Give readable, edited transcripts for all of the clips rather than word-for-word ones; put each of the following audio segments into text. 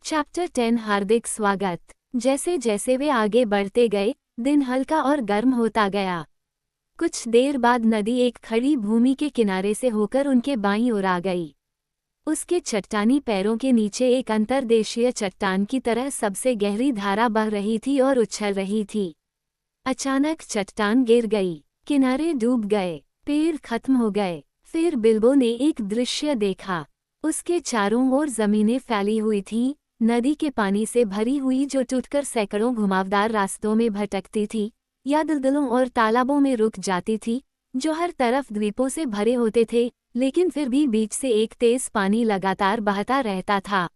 Chapter 10 हार्दिक स्वागत। जैसे जैसे वे आगे बढ़ते गए, दिन हल्का और गर्म होता गया। कुछ देर बाद नदी एक खड़ी भूमि के किनारे से होकर उनके बाईं ओर आ गई। उसके चट्टानी पैरों के नीचे एक अंतर्देशीय चट्टान की तरह सबसे गहरी धारा बह रही थी और उछल रही थी। अचानक चट्टान गिर गई, किनारे डूब गए, पेड़ खत्म हो गए। फिर बिल्बो ने एक दृश्य देखा। उसके चारों ओर जमीनें फैली हुई थीं, नदी के पानी से भरी हुई जो टूटकर सैकड़ों घुमावदार रास्तों में भटकती थी या दलदलों और तालाबों में रुक जाती थी, जो हर तरफ द्वीपों से भरे होते थे, लेकिन फिर भी बीच से एक तेज पानी लगातार बहता रहता था।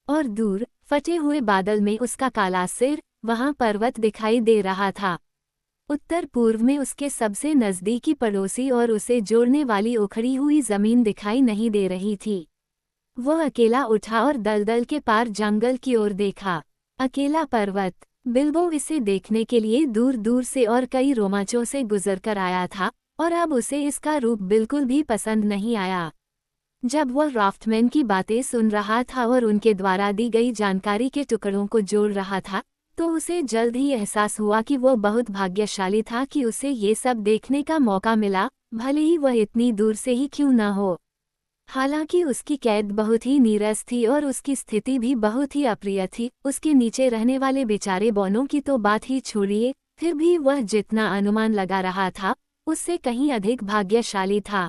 और दूर फटे हुए बादल में उसका काला सिर, वहां पर्वत दिखाई दे रहा था। उत्तर पूर्व में उसके सबसे नज़दीकी पड़ोसी और उसे जोड़ने वाली उखड़ी हुई जमीन दिखाई नहीं दे रही थी। वह अकेला उठा और दलदल के पार जंगल की ओर देखा। अकेला पर्वत। बिल्बो इसे देखने के लिए दूर दूर से और कई रोमांचों से गुजर कर आया था, और अब उसे इसका रूप बिल्कुल भी पसंद नहीं आया। जब वह राफ्टमैन की बातें सुन रहा था और उनके द्वारा दी गई जानकारी के टुकड़ों को जोड़ रहा था, तो उसे जल्द ही एहसास हुआ कि वह बहुत भाग्यशाली था कि उसे ये सब देखने का मौका मिला, भले ही वह इतनी दूर से ही क्यों न हो। हालांकि उसकी कैद बहुत ही नीरस थी और उसकी स्थिति भी बहुत ही अप्रिय थी। उसके नीचे रहने वाले बेचारे बौनों की तो बात ही छोड़िए, फिर भी वह जितना अनुमान लगा रहा था, उससे कहीं अधिक भाग्यशाली था।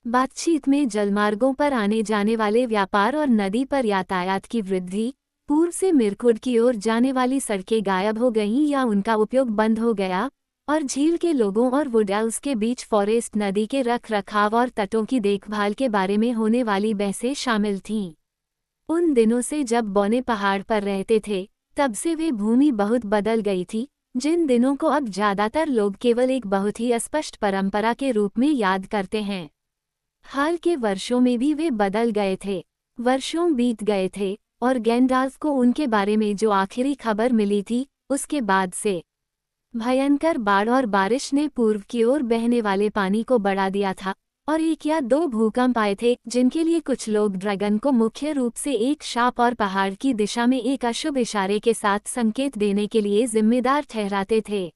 बातचीत में जलमार्गों पर आने जाने वाले व्यापार और नदी पर यातायात की वृद्धि, पूर्व से मिरकुड की ओर जाने वाली सड़कें गायब हो गईं या उनका उपयोग बंद हो गया, और झील के लोगों और वुडल्स के बीच फॉरेस्ट नदी के रख रखाव और तटों की देखभाल के बारे में होने वाली बहसें शामिल थीं। उन दिनों से जब बौने पहाड़ पर रहते थे, तब से वे भूमि बहुत बदल गई थी, जिन दिनों को अब ज़्यादातर लोग केवल एक बहुत ही अस्पष्ट परंपरा के रूप में याद करते हैं। हाल के वर्षों में भी वे बदल गए थे। वर्षों बीत गए थे, और गैंडाल्फ को उनके बारे में जो आखिरी खबर मिली थी, उसके बाद से भयंकर बाढ़ और बारिश ने पूर्व की ओर बहने वाले पानी को बढ़ा दिया था, और एक या दो भूकंप आए थे जिनके लिए कुछ लोग ड्रैगन को मुख्य रूप से एक शाप और पहाड़ की दिशा में एक अशुभ इशारे के साथ संकेत देने के लिए जिम्मेदार ठहराते थे।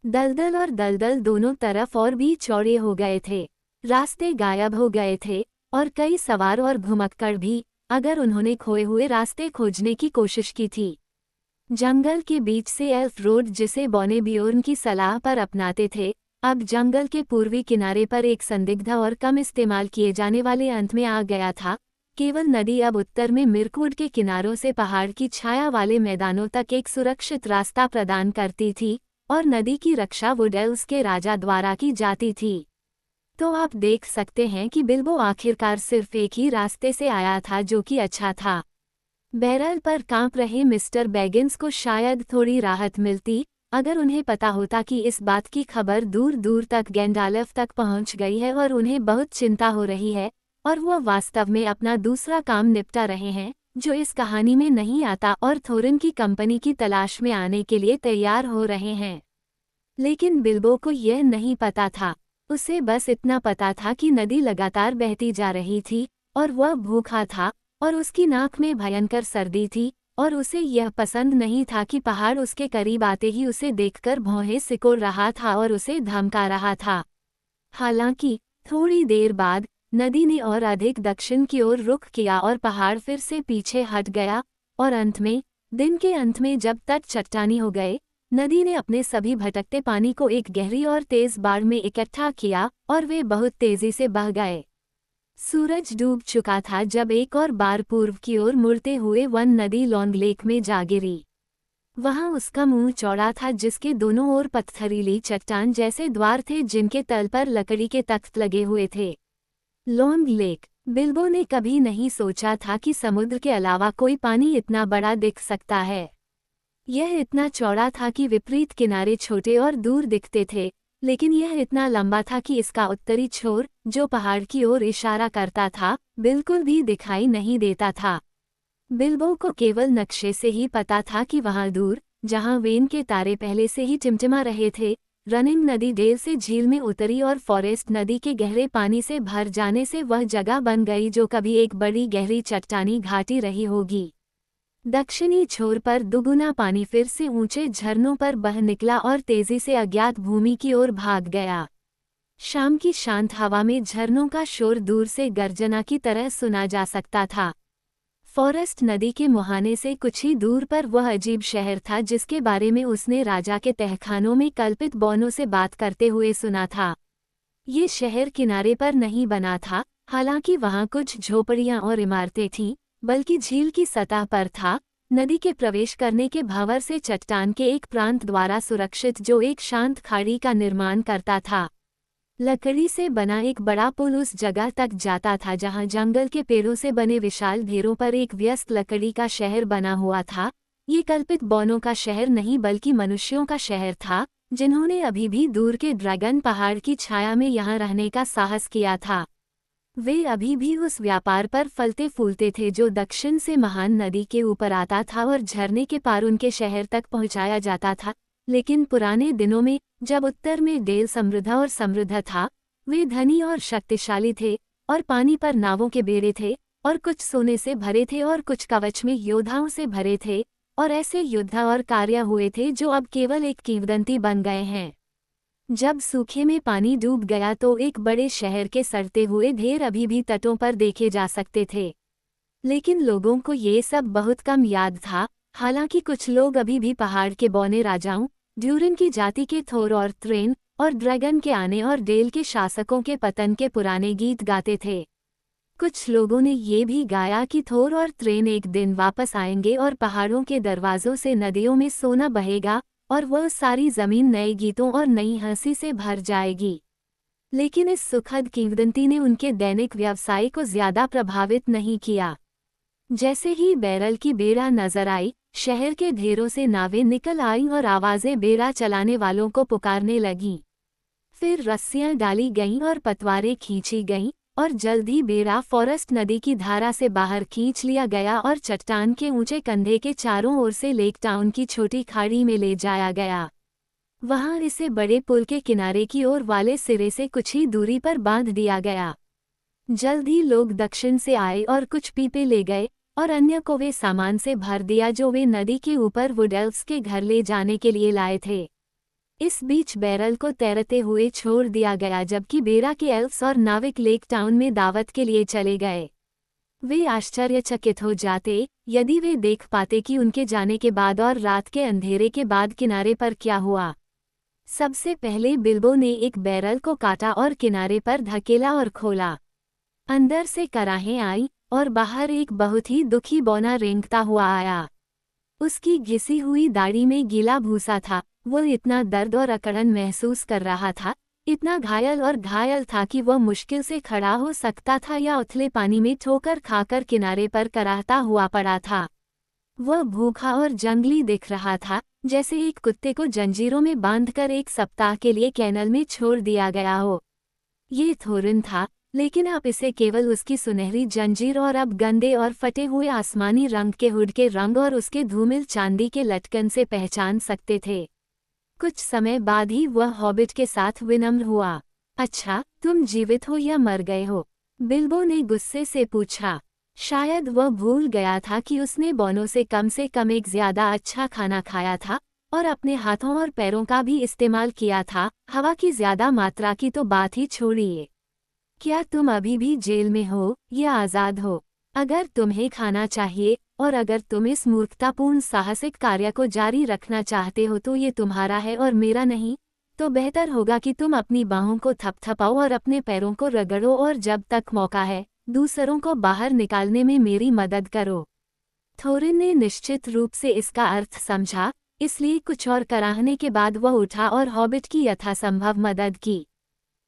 दलदल और दलदल दोनों तरफ और भी चौड़े हो गए थे, रास्ते गायब हो गए थे, और कई सवार और घुमक्कड़ भी, अगर उन्होंने खोए हुए रास्ते खोजने की कोशिश की थी। जंगल के बीच से एल्फ रोड, जिसे बौने बियोर्न की सलाह पर अपनाते थे, अब जंगल के पूर्वी किनारे पर एक संदिग्ध और कम इस्तेमाल किए जाने वाले अंत में आ गया था। केवल नदी अब उत्तर में मिरकुड के किनारों से पहाड़ की छाया वाले मैदानों तक एक सुरक्षित रास्ता प्रदान करती थी, और नदी की रक्षा वुडल्स के राजा द्वारा की जाती थी। तो आप देख सकते हैं कि बिल्बो आखिरकार सिर्फ एक ही रास्ते से आया था जो कि अच्छा था। बैरल पर कांप रहे मिस्टर बैगिंस को शायद थोड़ी राहत मिलती, अगर उन्हें पता होता कि इस बात की खबर दूर दूर तक गैंडाल्फ तक पहुंच गई है और उन्हें बहुत चिंता हो रही है, और वह वास्तव में अपना दूसरा काम निपटा रहे हैं, जो इस कहानी में नहीं आता, और थोरिन की कंपनी की तलाश में आने के लिए तैयार हो रहे हैं। लेकिन बिल्बो को यह नहीं पता था। उसे बस इतना पता था कि नदी लगातार बहती जा रही थी, और वह भूखा था, और उसकी नाक में भयंकर सर्दी थी, और उसे यह पसंद नहीं था कि पहाड़ उसके करीब आते ही उसे देखकर भौहें सिकोड़ रहा था और उसे धमका रहा था। हालांकि थोड़ी देर बाद नदी ने और अधिक दक्षिण की ओर रुख किया और पहाड़ फिर से पीछे हट गया, और अंत में, दिन के अंत में जब तट चट्टानी हो गए, नदी ने अपने सभी भटकते पानी को एक गहरी और तेज बाढ़ में इकट्ठा किया, और वे बहुत तेजी से बह गए। सूरज डूब चुका था जब एक और बार पूर्व की ओर मुड़ते हुए वन नदी लॉन्ग लेक में जा गिरी। वहां उसका मुंह चौड़ा था, जिसके दोनों ओर पत्थरीली चट्टान जैसे द्वार थे जिनके तल पर लकड़ी के तख्त लगे हुए थे। Long lake. बिल्बो ने कभी नहीं सोचा था कि समुद्र के अलावा कोई पानी इतना बड़ा दिख सकता है। यह इतना चौड़ा था कि विपरीत किनारे छोटे और दूर दिखते थे, लेकिन यह इतना लंबा था कि इसका उत्तरी छोर, जो पहाड़ की ओर इशारा करता था, बिल्कुल भी दिखाई नहीं देता था। बिल्बो को केवल नक्शे से ही पता था कि वहां दूर, जहां वेन के तारे पहले से ही टिमटिमा रहे थे, रनिंग नदी डेल से झील में उतरी और फॉरेस्ट नदी के गहरे पानी से भर जाने से वह जगह बन गई जो कभी एक बड़ी गहरी चट्टानी घाटी रही होगी। दक्षिणी छोर पर दुगुना पानी फिर से ऊंचे झरनों पर बह निकला और तेजी से अज्ञात भूमि की ओर भाग गया। शाम की शांत हवा में झरनों का शोर दूर से गर्जना की तरह सुना जा सकता था। फॉरेस्ट नदी के मुहाने से कुछ ही दूर पर वह अजीब शहर था जिसके बारे में उसने राजा के तहखानों में कल्पित बौनों से बात करते हुए सुना था। ये शहर किनारे पर नहीं बना था, हालांकि वहां कुछ झोपड़ियां और इमारतें थीं, बल्कि झील की सतह पर था, नदी के प्रवेश करने के भंवर से चट्टान के एक प्रांत द्वारा सुरक्षित जो एक शांत खाड़ी का निर्माण करता था। लकड़ी से बना एक बड़ा पुल उस जगह तक जाता था जहां जंगल के पेड़ों से बने विशाल ढेरों पर एक व्यस्त लकड़ी का शहर बना हुआ था। ये कल्पित बौनों का शहर नहीं बल्कि मनुष्यों का शहर था, जिन्होंने अभी भी दूर के ड्रैगन पहाड़ की छाया में यहाँ रहने का साहस किया था। वे अभी भी उस व्यापार पर फलते फूलते थे जो दक्षिण से महान नदी के ऊपर आता था और झरने के पार उनके शहर तक पहुंचाया जाता था। लेकिन पुराने दिनों में, जब उत्तर में डेल समृद्ध और समृद्ध था, वे धनी और शक्तिशाली थे, और पानी पर नावों के बेड़े थे, और कुछ सोने से भरे थे और कुछ कवच में योद्धाओं से भरे थे, और ऐसे युद्ध और कार्य हुए थे जो अब केवल एक किंवदंती बन गए हैं। जब सूखे में पानी डूब गया तो एक बड़े शहर के सड़ते हुए ढेर अभी भी तटों पर देखे जा सकते थे, लेकिन लोगों को ये सब बहुत कम याद था। हालांकि कुछ लोग अभी भी पहाड़ के बौने राजाओं, ड्यूरन की जाति के थोर और त्रेन, और ड्रैगन के आने और डेल के शासकों के पतन के पुराने गीत गाते थे। कुछ लोगों ने ये भी गाया कि थोर और त्रेन एक दिन वापस आएंगे और पहाड़ों के दरवाजों से नदियों में सोना बहेगा, और वह सारी जमीन नए गीतों और नई हंसी से भर जाएगी। लेकिन इस सुखद किंवदंती ने उनके दैनिक व्यवसाय को ज्यादा प्रभावित नहीं किया। जैसे ही बैरल की बेड़ा नजर आई, शहर के ढेरों से नावें निकल आईं और आवाजें बेड़ा चलाने वालों को पुकारने लगीं। फिर रस्सियां डाली गईं और पतवारें खींची गईं, और जल्द ही बेड़ा फॉरेस्ट नदी की धारा से बाहर खींच लिया गया और चट्टान के ऊंचे कंधे के चारों ओर से लेक टाउन की छोटी खाड़ी में ले जाया गया। वहां इसे बड़े पुल के किनारे की ओर वाले सिरे से कुछ ही दूरी पर बांध दिया गया। जल्द ही लोग दक्षिण से आए और कुछ पीपे ले गए, और अन्य को वे सामान से भर दिया जो वे नदी के ऊपर वुड एल्फ्स के घर ले जाने के लिए लाए थे। इस बीच बैरल को तैरते हुए छोड़ दिया गया जबकि बेड़ा के एल्फ्स और नाविक लेक टाउन में दावत के लिए चले गए। वे आश्चर्यचकित हो जाते यदि वे देख पाते कि उनके जाने के बाद और रात के अंधेरे के बाद किनारे पर क्या हुआ। सबसे पहले बिल्बो ने एक बैरल को काटा और किनारे पर धकेला और खोला। अंदर से कराहें आई और बाहर एक बहुत ही दुखी बौना रेंगता हुआ आया। उसकी घिसी हुई दाढ़ी में गीला भूसा था। वो इतना दर्द और अकड़न महसूस कर रहा था, इतना घायल था कि वह मुश्किल से खड़ा हो सकता था या उथले पानी में ठोकर खाकर किनारे पर कराहता हुआ पड़ा था। वह भूखा और जंगली दिख रहा था, जैसे एक कुत्ते को जंजीरों में बांधकर एक सप्ताह के लिए कैनल में छोड़ दिया गया हो। ये थोरिन था, लेकिन आप इसे केवल उसकी सुनहरी जंजीर और अब गंदे और फटे हुए आसमानी रंग के हुड के रंग और उसके धूमिल चांदी के लटकन से पहचान सकते थे। कुछ समय बाद ही वह हॉबिट के साथ विनम्र हुआ। अच्छा, तुम जीवित हो या मर गए हो? बिल्बो ने गुस्से से पूछा। शायद वह भूल गया था कि उसने बौनों से कम एक ज्यादा अच्छा खाना खाया था और अपने हाथों और पैरों का भी इस्तेमाल किया था। हवा की ज्यादा मात्रा की तो बात ही छोड़िए। क्या तुम अभी भी जेल में हो या आज़ाद हो? अगर तुम्हें खाना चाहिए और अगर तुम इस मूर्खतापूर्ण साहसिक कार्य को जारी रखना चाहते हो तो ये तुम्हारा है और मेरा नहीं, तो बेहतर होगा कि तुम अपनी बाहों को थपथपाओ और अपने पैरों को रगड़ो और जब तक मौका है दूसरों को बाहर निकालने में मेरी मदद करो। थोरिन ने निश्चित रूप से इसका अर्थ समझा, इसलिए कुछ और कराहने के बाद वह उठा और हॉबिट की यथासंभव मदद की।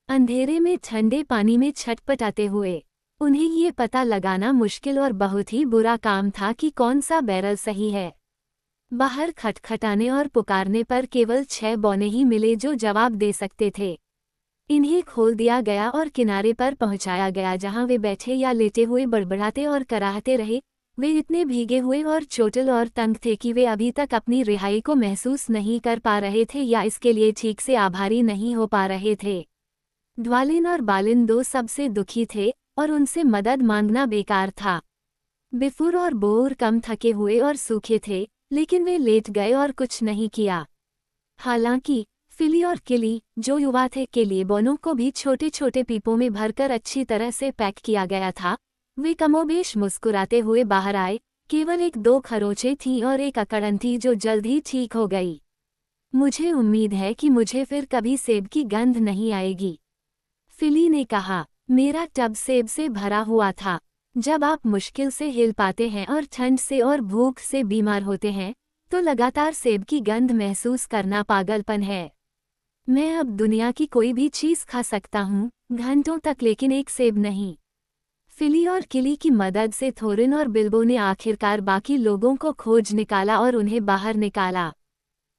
अंधेरे में ठंडे पानी में छटपटाते हुए उन्हें ये पता लगाना मुश्किल और बहुत ही बुरा काम था कि कौन सा बैरल सही है। बाहर खटखटाने और पुकारने पर केवल 6 बौने ही मिले जो जवाब दे सकते थे। इन्हें खोल दिया गया और किनारे पर पहुंचाया गया जहां वे बैठे या लेटे हुए बड़बड़ाते और कराहते रहे। वे इतने भीगे हुए और चोटिल और तंग थे कि वे अभी तक अपनी रिहाई को महसूस नहीं कर पा रहे थे या इसके लिए ठीक से आभारी नहीं हो पा रहे थे। ड्वालिन और बालिन 2 सबसे दुखी थे और उनसे मदद मांगना बेकार था। बिफुर और बोर कम थके हुए और सूखे थे, लेकिन वे लेट गए और कुछ नहीं किया। हालांकि फिली और किली, जो युवा थे, के लिए बोनों को भी छोटे छोटे पीपों में भरकर अच्छी तरह से पैक किया गया था। वे कमोबेश मुस्कुराते हुए बाहर आए। केवल एक दो खरोंचें थीं और एक अकड़न थी जो जल्द ही ठीक हो गई। मुझे उम्मीद है कि मुझे फिर कभी सेब की गंध नहीं आएगी, फिली ने कहा। मेरा टब सेब से भरा हुआ था। जब आप मुश्किल से हिल पाते हैं और ठंड से और भूख से बीमार होते हैं, तो लगातार सेब की गंध महसूस करना पागलपन है। मैं अब दुनिया की कोई भी चीज़ खा सकता हूँ, घंटों तक, लेकिन एक सेब नहीं। फिली और किली की मदद से थोरिन और बिल्बो ने आखिरकार बाकी लोगों को खोज निकाला और उन्हें बाहर निकाला।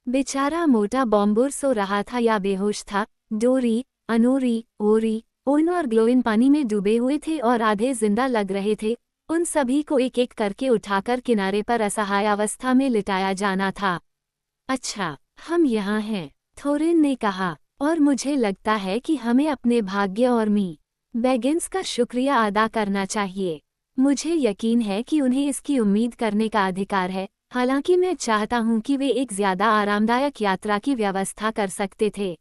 बेचारा मोटा बॉम्बुर सो रहा था या बेहोश था। डोरी, अनोरी, ओरी, ओन और ग्लोइन पानी में डूबे हुए थे और आधे जिंदा लग रहे थे। उन सभी को एक एक करके उठाकर किनारे पर असहाय अवस्था में लिटाया जाना था। अच्छा, हम यहाँ हैं, थोरिन ने कहा, और मुझे लगता है कि हमें अपने भाग्य और मी बैगिंस का शुक्रिया अदा करना चाहिए। मुझे यकीन है कि उन्हें इसकी उम्मीद करने का अधिकार है, हालांकि मैं चाहता हूं कि वे एक ज्यादा आरामदायक यात्रा की व्यवस्था कर सकते थे।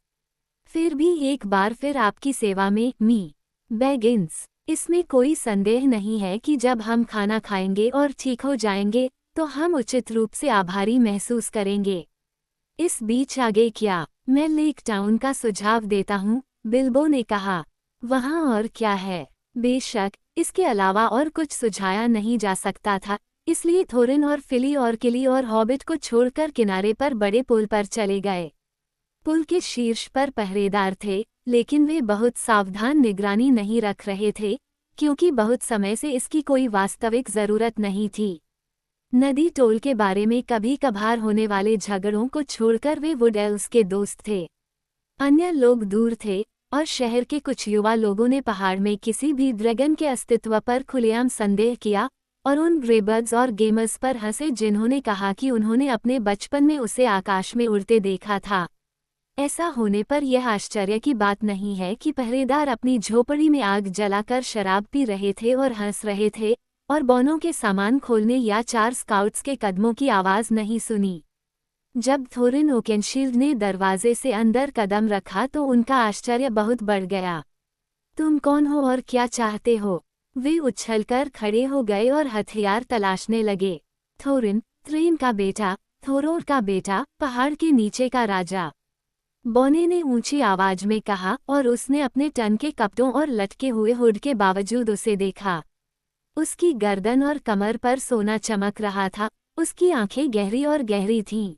फिर भी एक बार फिर आपकी सेवा में, मी बैगिंस। इसमें कोई संदेह नहीं है कि जब हम खाना खाएंगे और ठीक हो जाएंगे, तो हम उचित रूप से आभारी महसूस करेंगे। इस बीच आगे क्या? मैं लेक टाउन का सुझाव देता हूँ, बिल्बो ने कहा। वहाँ और क्या है? बेशक, इसके अलावा और कुछ सुझाया नहीं जा सकता था, इसलिए थोरिन और फिली और किली और हॉबिट को छोड़कर किनारे पर बड़े पुल पर चले गए। पुल के शीर्ष पर पहरेदार थे, लेकिन वे बहुत सावधान निगरानी नहीं रख रहे थे, क्योंकि बहुत समय से इसकी कोई वास्तविक जरूरत नहीं थी। नदी टोल के बारे में कभी कभार होने वाले झगड़ों को छोड़कर वे वुड एल्व्स के दोस्त थे। अन्य लोग दूर थे, और शहर के कुछ युवा लोगों ने पहाड़ में किसी भी ड्रैगन के अस्तित्व पर खुलेआम संदेह किया और उन ग्रेबर्ड्स और गेमर्स पर हंसे जिन्होंने कहा कि उन्होंने अपने बचपन में उसे आकाश में उड़ते देखा था। ऐसा होने पर यह आश्चर्य की बात नहीं है कि पहरेदार अपनी झोपड़ी में आग जलाकर शराब पी रहे थे और हंस रहे थे, और बोनों के सामान खोलने या 4 स्काउट्स के कदमों की आवाज़ नहीं सुनी। जब थोरिन ओकेनशील्ड ने दरवाजे से अंदर कदम रखा तो उनका आश्चर्य बहुत बढ़ गया। तुम कौन हो और क्या चाहते हो? वे उछलकर खड़े हो गए और हथियार तलाशने लगे। थोरिन, थ्रेन का बेटा, थोरोर का बेटा, पहाड़ के नीचे का राजा, बोने ने ऊंची आवाज में कहा, और उसने अपने टन के कपड़ों और लटके हुए हुड के बावजूद उसे देखा। उसकी गर्दन और कमर पर सोना चमक रहा था, उसकी आंखें गहरी और गहरी थीं।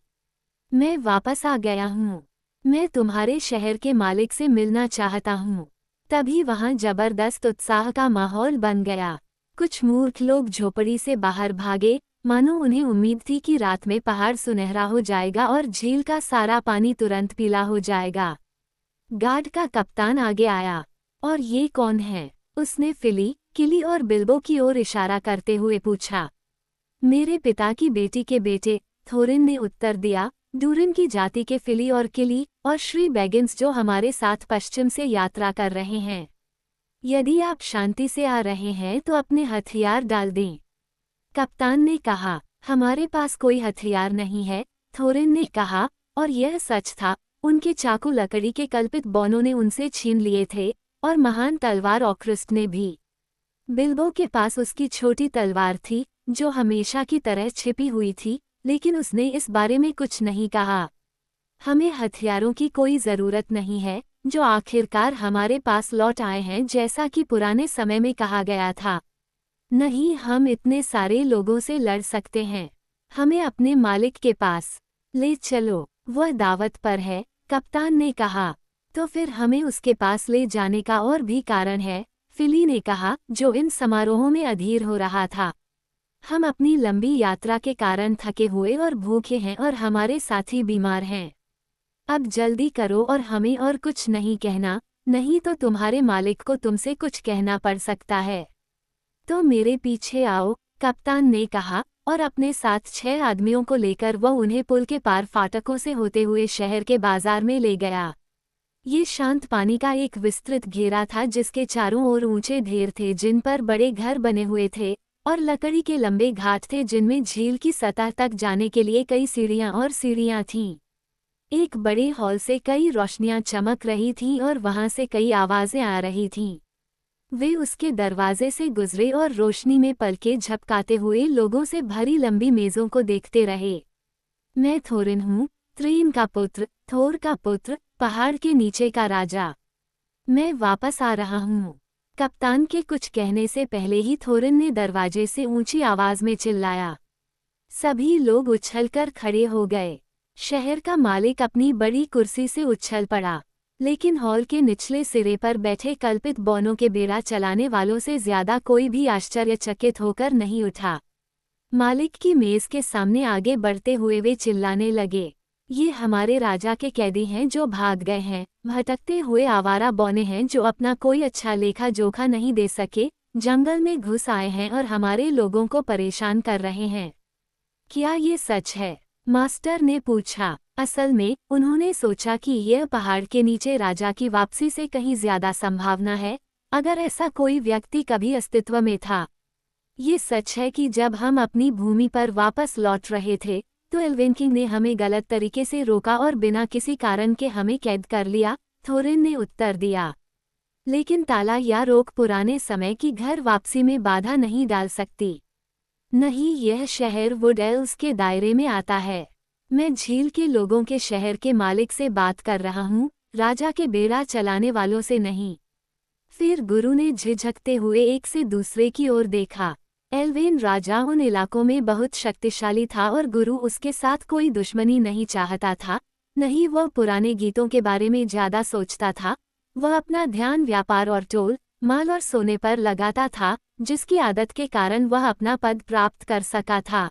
मैं वापस आ गया हूँ। मैं तुम्हारे शहर के मालिक से मिलना चाहता हूँ। तभी वहाँ जबरदस्त उत्साह का माहौल बन गया। कुछ मूर्ख लोग झोपड़ी से बाहर भागे, मानो उन्हें उम्मीद थी कि रात में पहाड़ सुनहरा हो जाएगा और झील का सारा पानी तुरंत पीला हो जाएगा। गार्ड का कप्तान आगे आया। और ये कौन है? उसने फिली, किली और बिल्बो की ओर इशारा करते हुए पूछा। मेरे पिता की बेटी के बेटे, थोरिन ने उत्तर दिया। डूरिन की जाति के फिली और किली, और श्री बैगिंस जो हमारे साथ पश्चिम से यात्रा कर रहे हैं। यदि आप शांति से आ रहे हैं तो अपने हथियार डाल दें, कप्तान ने कहा। हमारे पास कोई हथियार नहीं है, थोरिन ने कहा, और यह सच था। उनके चाकू लकड़ी के कल्पित बोनों ने उनसे छीन लिए थे, और महान तलवार ऑक्रिस्ट ने भी। बिल्बो के पास उसकी छोटी तलवार थी, जो हमेशा की तरह छिपी हुई थी, लेकिन उसने इस बारे में कुछ नहीं कहा। हमें हथियारों की कोई ज़रूरत नहीं है, जो आखिरकार हमारे पास लौट आए हैं, जैसा कि पुराने समय में कहा गया था। नहीं, हम इतने सारे लोगों से लड़ सकते हैं। हमें अपने मालिक के पास ले चलो, वह दावत पर है, कप्तान ने कहा। तो फिर हमें उसके पास ले जाने का और भी कारण है, फिली ने कहा, जो इन समारोहों में अधीर हो रहा था। हम अपनी लंबी यात्रा के कारण थके हुए और भूखे हैं, और हमारे साथी बीमार हैं। अब जल्दी करो और हमें और कुछ नहीं कहना, नहीं तो तुम्हारे मालिक को तुमसे कुछ कहना पड़ सकता है। तो मेरे पीछे आओ, कप्तान ने कहा, और अपने साथ 6 आदमियों को लेकर वह उन्हें पुल के पार फाटकों से होते हुए शहर के बाजार में ले गया। ये शांत पानी का एक विस्तृत घेरा था जिसके चारों ओर ऊंचे ढेर थे जिन पर बड़े घर बने हुए थे, और लकड़ी के लंबे घाट थे जिनमें झील की सतह तक जाने के लिए कई सीढ़ियां और सीढ़ियां थीं। एक बड़े हॉल से कई रोशनियां चमक रही थीं और वहां से कई आवाजें आ रही थीं। वे उसके दरवाजे से गुजरे और रोशनी में पलके झपकाते हुए लोगों से भरी लंबी मेजों को देखते रहे। मैं थोरिन हूँ, त्रीन का पुत्र, थोर का पुत्र, पहाड़ के नीचे का राजा। मैं वापस आ रहा हूँ। कप्तान के कुछ कहने से पहले ही थोरिन ने दरवाजे से ऊंची आवाज में चिल्लाया। सभी लोग उछलकर खड़े हो गए। शहर का मालिक अपनी बड़ी कुर्सी से उछल पड़ा, लेकिन हॉल के निचले सिरे पर बैठे कल्पित बौनों के बेड़ा चलाने वालों से ज्यादा कोई भी आश्चर्यचकित होकर नहीं उठा। मालिक की मेज के सामने आगे बढ़ते हुए वे चिल्लाने लगे, ये हमारे राजा के कैदी हैं जो भाग गए हैं, भटकते हुए आवारा बौने हैं जो अपना कोई अच्छा लेखा जोखा नहीं दे सके, जंगल में घुस आए हैं और हमारे लोगों को परेशान कर रहे हैं। क्या ये सच है? मास्टर ने पूछा। असल में उन्होंने सोचा कि यह पहाड़ के नीचे राजा की वापसी से कहीं ज्यादा संभावना है, अगर ऐसा कोई व्यक्ति कभी अस्तित्व में था। ये सच है कि जब हम अपनी भूमि पर वापस लौट रहे थे तो एल्वेन किंग ने हमें गलत तरीके से रोका और बिना किसी कारण के हमें कैद कर लिया, थोरिन ने उत्तर दिया। लेकिन ताला या रोक पुराने समय की घर वापसी में बाधा नहीं डाल सकती। नहीं, यह शहर वुड एल्व्स के दायरे में आता है। मैं झील के लोगों के शहर के मालिक से बात कर रहा हूँ, राजा के बेड़ा चलाने वालों से नहीं। फिर गुरु ने झिझकते हुए एक से दूसरे की ओर देखा। एल्वेन राजा उन इलाकों में बहुत शक्तिशाली था और गुरु उसके साथ कोई दुश्मनी नहीं चाहता था, नहीं वह पुराने गीतों के बारे में ज्यादा सोचता था। वह अपना ध्यान व्यापार और टोल, माल और सोने पर लगाता था, जिसकी आदत के कारण वह अपना पद प्राप्त कर सका था।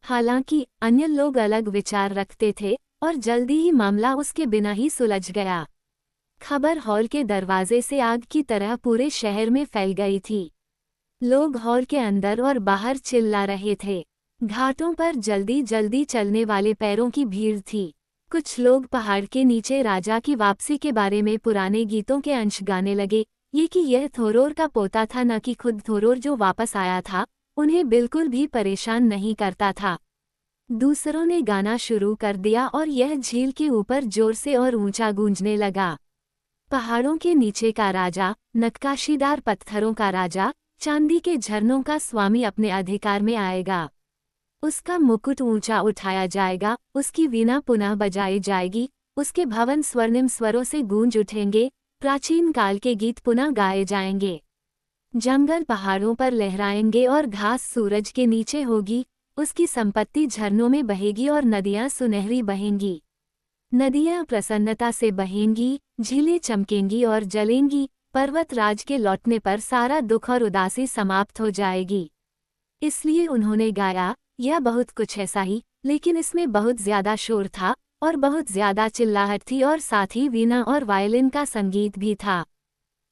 हालांकि अन्य लोग अलग विचार रखते थे और जल्दी ही मामला उसके बिना ही सुलझ गया। खबर हॉल के दरवाजे से आग की तरह पूरे शहर में फैल गई थी। लोग हॉल के अंदर और बाहर चिल्ला रहे थे। घाटों पर जल्दी जल्दी चलने वाले पैरों की भीड़ थी। कुछ लोग पहाड़ के नीचे राजा की वापसी के बारे में पुराने गीतों के अंश गाने लगे, ये कि यह थोरोर का पोता था न कि खुद थोरोर जो वापस आया था, उन्हें बिल्कुल भी परेशान नहीं करता था। दूसरों ने गाना शुरू कर दिया और यह झील के ऊपर जोर से और ऊंचा गूंजने लगा। पहाड़ों के नीचे का राजा, नक्काशीदार पत्थरों का राजा, चांदी के झरनों का स्वामी अपने अधिकार में आएगा। उसका मुकुट ऊंचा उठाया जाएगा, उसकी वीणा पुनः बजाई जाएगी, उसके भवन स्वर्णिम स्वरों से गूंज उठेंगे, प्राचीन काल के गीत पुनः गाए जाएंगे। जंगल पहाड़ों पर लहराएंगे और घास सूरज के नीचे होगी, उसकी संपत्ति झरनों में बहेगी और नदियां सुनहरी बहेंगी। नदियां प्रसन्नता से बहेंगी, झीलें चमकेंगी और जलेंगी, पर्वत राज के लौटने पर सारा दुख और उदासी समाप्त हो जाएगी। इसलिए उन्होंने गाया, यह बहुत कुछ ऐसा ही, लेकिन इसमें बहुत ज्यादा शोर था और बहुत ज्यादा चिल्लाहट थी और साथ ही वीणा और वायलिन का संगीत भी था।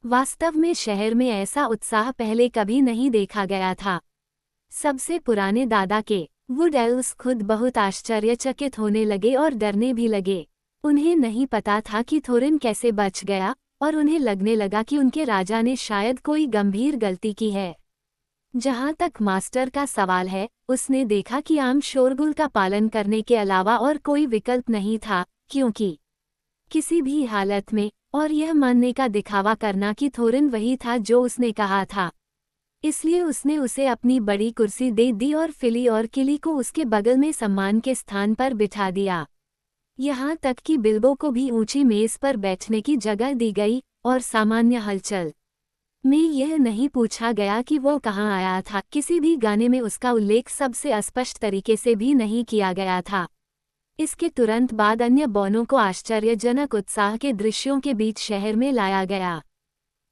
वास्तव में शहर में ऐसा उत्साह पहले कभी नहीं देखा गया था। सबसे पुराने दादा के वुड एल्व्स खुद बहुत आश्चर्यचकित होने लगे और डरने भी लगे। उन्हें नहीं पता था कि थोरिन कैसे बच गया और उन्हें लगने लगा कि उनके राजा ने शायद कोई गंभीर गलती की है। जहां तक मास्टर का सवाल है, उसने देखा कि आम शोरगुल का पालन करने के अलावा और कोई विकल्प नहीं था, क्योंकि किसी भी हालत में और यह मानने का दिखावा करना कि थोरिन वही था जो उसने कहा था। इसलिए उसने उसे अपनी बड़ी कुर्सी दे दी और फिली और किली को उसके बगल में सम्मान के स्थान पर बिठा दिया। यहाँ तक कि बिल्बो को भी ऊंची मेज पर बैठने की जगह दी गई और सामान्य हलचल में यह नहीं पूछा गया कि वो कहाँ आया था। किसी भी गाने में उसका उल्लेख सबसे स्पष्ट तरीके से भी नहीं किया गया था। इसके तुरंत बाद अन्य बौनों को आश्चर्यजनक उत्साह के दृश्यों के बीच शहर में लाया गया।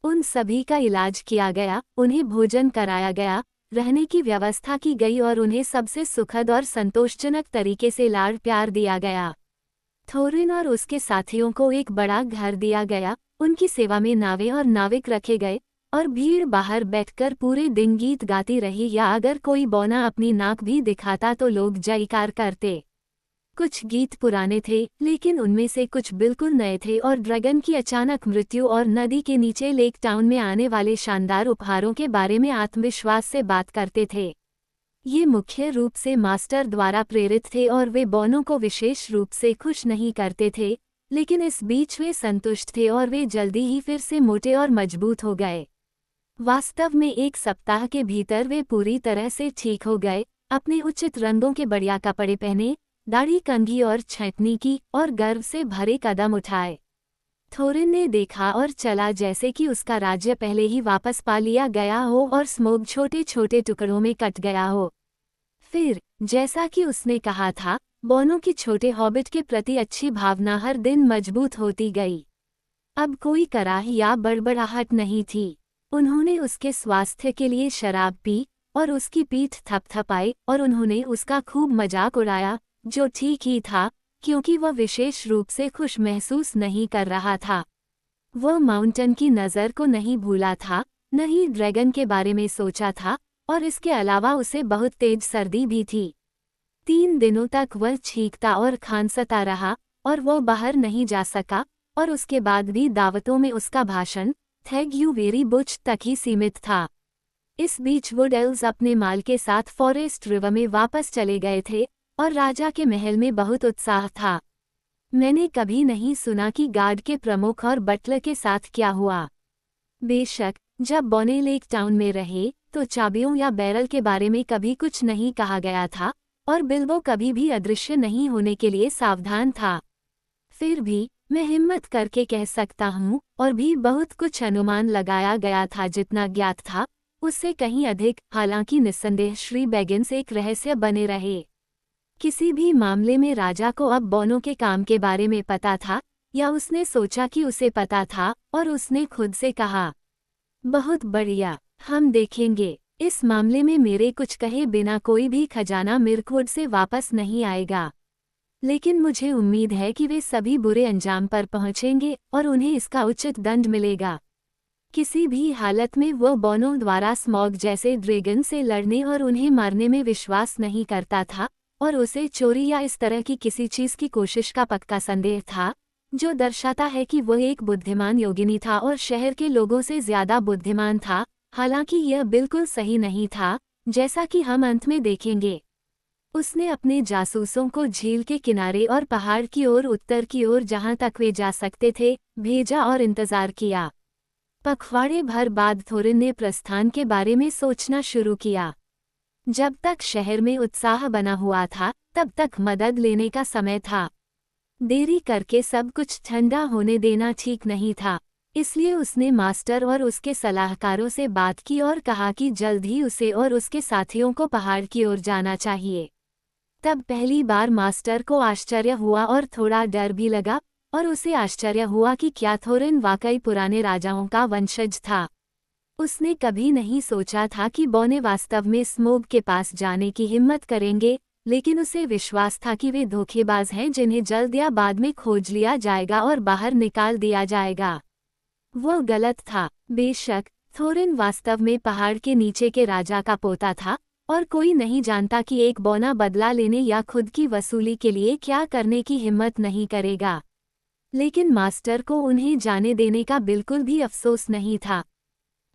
उन सभी का इलाज किया गया, उन्हें भोजन कराया गया, रहने की व्यवस्था की गई और उन्हें सबसे सुखद और संतोषजनक तरीके से लाड़ प्यार दिया गया। थोरिन और उसके साथियों को एक बड़ा घर दिया गया, उनकी सेवा में नावें और नाविक रखे गए और भीड़ बाहर बैठकर पूरे दिन गीत गाती रही, या अगर कोई बौना अपनी नाक भी दिखाता तो लोग जयकार करते। कुछ गीत पुराने थे, लेकिन उनमें से कुछ बिल्कुल नए थे और ड्रैगन की अचानक मृत्यु और नदी के नीचे लेक टाउन में आने वाले शानदार उपहारों के बारे में आत्मविश्वास से बात करते थे। ये मुख्य रूप से मास्टर द्वारा प्रेरित थे और वे बोनो को विशेष रूप से खुश नहीं करते थे, लेकिन इस बीच वे संतुष्ट थे और वे जल्दी ही फिर से मोटे और मजबूत हो गए। वास्तव में 1 सप्ताह के भीतर वे पूरी तरह से ठीक हो गए, अपने उचित रंगों के बढ़िया कपड़े पहने, दाढ़ी कंघी और छंटनी की और गर्व से भरे कदम उठाए। थोरिन ने देखा और चला जैसे कि उसका राज्य पहले ही वापस पा लिया गया हो और स्मोग छोटे छोटे टुकड़ों में कट गया हो। फिर, जैसा कि उसने कहा था, बोनो की छोटे हॉबिट के प्रति अच्छी भावना हर दिन मजबूत होती गई। अब कोई कराह या बड़बड़ाहट नहीं थी। उन्होंने उसके स्वास्थ्य के लिए शराब पी और उसकी पीठ थपथपाई और उन्होंने उसका खूब मजाक उड़ाया, जो ठीक ही था, क्योंकि वह विशेष रूप से खुश महसूस नहीं कर रहा था। वह माउंटेन की नज़र को नहीं भूला था, न ही ड्रैगन के बारे में सोचा था, और इसके अलावा उसे बहुत तेज सर्दी भी थी। 3 दिनों तक वह छींकता और खांसता रहा और वह बाहर नहीं जा सका, और उसके बाद भी दावतों में उसका भाषण थैंक यू वेरी बुच तक ही सीमित था। इस बीच वुड एल्व्स अपने माल के साथ फॉरेस्ट रिवर में वापस चले गए थे और राजा के महल में बहुत उत्साह था। मैंने कभी नहीं सुना कि गार्ड के प्रमुख और बटलर के साथ क्या हुआ। बेशक, जब बोने लेक टाउन में रहे तो चाबियों या बैरल के बारे में कभी कुछ नहीं कहा गया था, और बिल्बो कभी भी अदृश्य नहीं होने के लिए सावधान था। फिर भी, मैं हिम्मत करके कह सकता हूँ, और भी बहुत कुछ अनुमान लगाया गया था जितना ज्ञात था, उससे कहीं अधिक, हालांकि निस्संदेह श्री बैगिन्स एक रहस्य बने रहे। किसी भी मामले में राजा को अब बोनो के काम के बारे में पता था, या उसने सोचा कि उसे पता था, और उसने खुद से कहा, बहुत बढ़िया, हम देखेंगे। इस मामले में मेरे कुछ कहे बिना कोई भी खजाना मिर्कवुड से वापस नहीं आएगा। लेकिन मुझे उम्मीद है कि वे सभी बुरे अंजाम पर पहुंचेंगे और उन्हें इसका उचित दंड मिलेगा। किसी भी हालत में वो बोनो द्वारा स्मॉग जैसे ड्रैगन से लड़ने और उन्हें मारने में विश्वास नहीं करता था, और उसे चोरी या इस तरह की किसी चीज की कोशिश का पक्का संदेह था, जो दर्शाता है कि वह एक बुद्धिमान योगिनी था और शहर के लोगों से ज्यादा बुद्धिमान था। हालांकि यह बिल्कुल सही नहीं था, जैसा कि हम अंत में देखेंगे। उसने अपने जासूसों को झील के किनारे और पहाड़ की ओर उत्तर की ओर जहां तक वे जा सकते थे, भेजा और इंतजार किया। पखवाड़े भर बाद थोरिन ने प्रस्थान के बारे में सोचना शुरू किया। जब तक शहर में उत्साह बना हुआ था, तब तक मदद लेने का समय था। देरी करके सब कुछ ठंडा होने देना ठीक नहीं था, इसलिए उसने मास्टर और उसके सलाहकारों से बात की और कहा कि जल्द ही उसे और उसके साथियों को पहाड़ की ओर जाना चाहिए। तब पहली बार मास्टर को आश्चर्य हुआ और थोड़ा डर भी लगा, और उसे आश्चर्य हुआ कि क्या थोरिन वाकई पुराने राजाओं का वंशज था। उसने कभी नहीं सोचा था कि बोने वास्तव में स्मोग के पास जाने की हिम्मत करेंगे, लेकिन उसे विश्वास था कि वे धोखेबाज हैं जिन्हें जल्द या बाद में खोज लिया जाएगा और बाहर निकाल दिया जाएगा। वो गलत था। बेशक, थोरिन वास्तव में पहाड़ के नीचे के राजा का पोता था, और कोई नहीं जानता कि एक बोना बदला लेने या खुद की वसूली के लिए क्या करने की हिम्मत नहीं करेगा। लेकिन मास्टर को उन्हें जाने देने का बिल्कुल भी अफसोस नहीं था।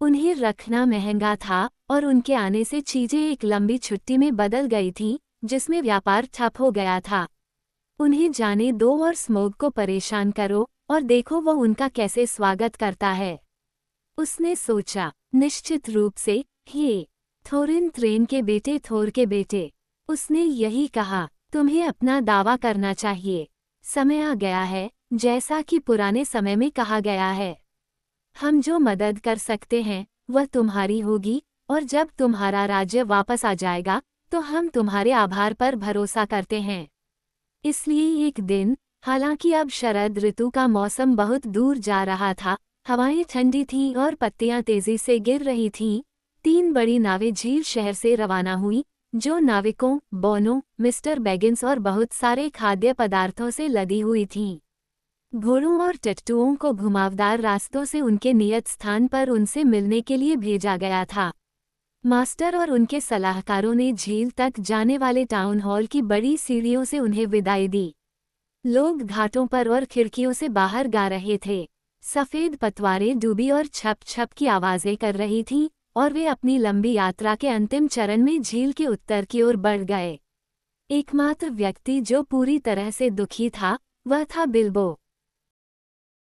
उन्हें रखना महंगा था, और उनके आने से चीजें एक लंबी छुट्टी में बदल गई थीं, जिसमें व्यापार ठप हो गया था। उन्हें जाने दो और स्मोग को परेशान करो, और देखो वो उनका कैसे स्वागत करता है। उसने सोचा, निश्चित रूप से, हे थोरिन थ्रेन के बेटे थोर के बेटे। उसने यही कहा, तुम्हें अपना दावा करना चाहिए। समय आ गया है, जैसा कि पुराने समय में कहा गया है। हम जो मदद कर सकते हैं, वह तुम्हारी होगी, और जब तुम्हारा राज्य वापस आ जाएगा, तो हम तुम्हारे आभार पर भरोसा करते हैं। इसलिए एक दिन, हालांकि अब शरद ऋतु का मौसम बहुत दूर जा रहा था, हवाएं ठंडी थीं और पत्तियां तेजी से गिर रही थीं, 3 बड़ी नावें झील शहर से रवाना हुई, जो नाविकों, बोनो, मिस्टर बैगिन्स और बहुत सारे खाद्य पदार्थों से लदी हुई थीं। घोड़ों और टट्टुओं को घुमावदार रास्तों से उनके नियत स्थान पर उनसे मिलने के लिए भेजा गया था। मास्टर और उनके सलाहकारों ने झील तक जाने वाले टाउन हॉल की बड़ी सीढ़ियों से उन्हें विदाई दी। लोग घाटों पर और खिड़कियों से बाहर गा रहे थे। सफ़ेद पतवारें डूबी और छप छप की आवाज़ें कर रही थीं, और वे अपनी लंबी यात्रा के अंतिम चरण में झील के उत्तर की ओर बढ़ गए। एकमात्र व्यक्ति जो पूरी तरह से दुखी था, वह था बिल्बो।